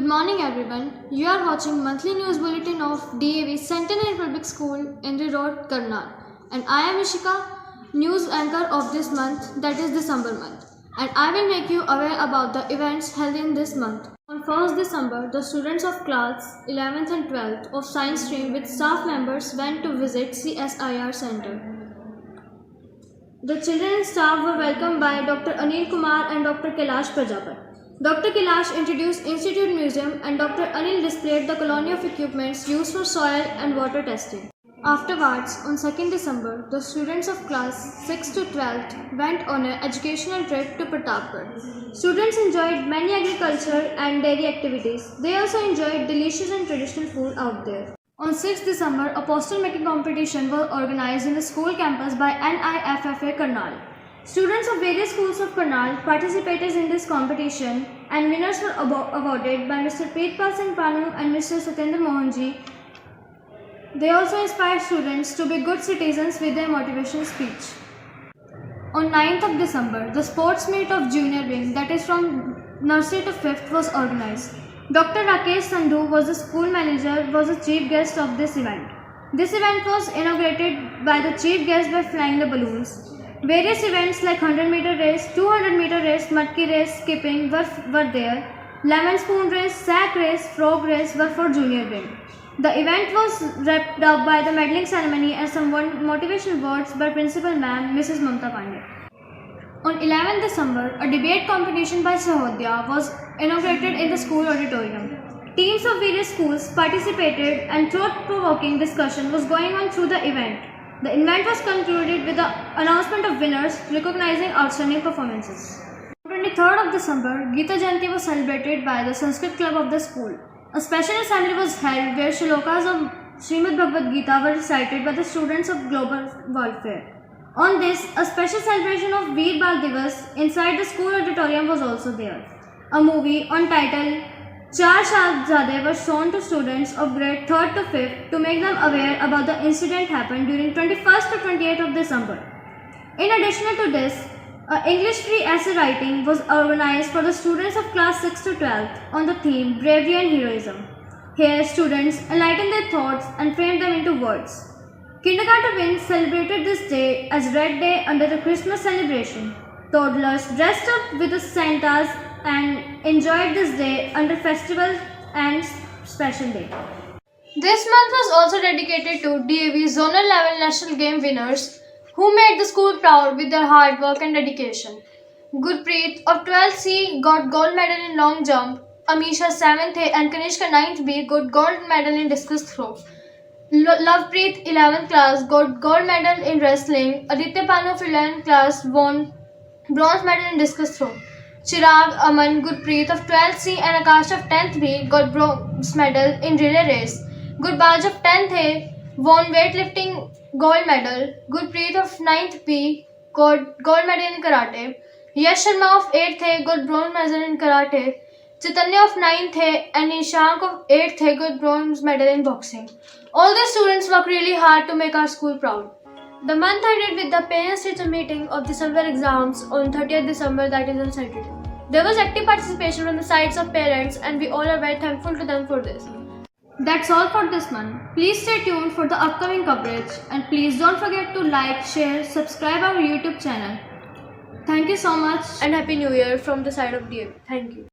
morning everyone. You are watching monthly news bulletin of DAV Centenary Public School, Indri Road, Karnal. And I am Ishika, news anchor of this month, that is December month. And I will make you aware about the events held in this month. On 1st December, the students of class 11th and 12th of Science stream with staff members went to visit CSIR Center. The children and staff were welcomed by Dr. Anil Kumar and Dr. Kailash Prajapat. Dr. Kailash introduced Institute Museum and Dr. Anil displayed the colony of equipments used for soil and water testing. Afterwards, on 2nd December, the students of class 6th to 12th went on an educational trip to Pratapgarh. Students enjoyed many agriculture and dairy activities. They also enjoyed delicious and traditional food out there. On 6th December, a poster making competition was organized in the school campus by NIFFA Karnal. Students of various schools of Karnal participated in this competition and winners were awarded by Mr. Preetpal Singh Panu and Mr. Satyendra Mohanji. They also inspired students to be good citizens with their motivational speech. On 9th of December, the sports meet of junior wing, that is from nursery to 5th, was organized. Dr. Rakesh Sandhu was the school manager, was the chief guest of this event. This event was inaugurated by the chief guest by flying the balloons. Various events like 100-meter race, 200-meter race, matki race, skipping were there. Lemon spoon race, sack race, frog race were for junior wing. The event was wrapped up by the medaling ceremony and some motivational words by Principal Ma'am Mrs. Mamta Pandey. On 11th December, a debate competition by Sahodya was inaugurated in the school auditorium. Teams of various schools participated and thought-provoking discussion was going on through the event. The event was concluded with the announcement of winners recognizing outstanding performances. On 23rd of December, Gita Jayanti was celebrated by the Sanskrit Club of the school. A special assembly was held where shlokas of Srimad Bhagavad Gita were recited by the students of Global Welfare. On this, a special celebration of Veer Bal Divas inside the school auditorium was also there. A movie on title Char Shahzade was shown to students of grade 3rd to 5th to make them aware about the incident happened during 21st to 28th of December. In addition to this, English free essay writing was organized for the students of class 6 to 12th on the theme Bravery and Heroism. Here, students enlightened their thoughts and framed them into words. Kindergarten wings celebrated this day as Red Day under the Christmas celebration. Toddlers dressed up with the Santas and enjoyed this day under festival and special day. This month was also dedicated to DAV zonal level national game winners who made the school proud with their hard work and dedication. Gurpreet of 12th C got gold medal in long jump. Amisha 7th A and Kanishka 9th B got gold medal in discus throw. Lovepreet 11th class got gold medal in wrestling. Aditya Panu of 11th class won bronze medal in discus throw. Chirag, Aman, Gurpreet of 12th C and Akash of 10th B got bronze medal in relay race. Gurbaj of 10th A won weightlifting gold medal. Gurpreet of 9th B got gold medal in karate. Yash Sharma of 8th A got bronze medal in karate. Chaitanya of 9th A and Nishank of 8th A got bronze medal in boxing. All the students worked really hard to make our school proud. The month ended with the parents-teacher meeting of December exams on 30th December, that is on Saturday. There was active participation from the sides of parents and we all are very thankful to them for this. That's all for this month. Please stay tuned for the upcoming coverage and please don't forget to like, share, subscribe our YouTube channel. Thank you so much and Happy New Year from the side of DAV. Thank you.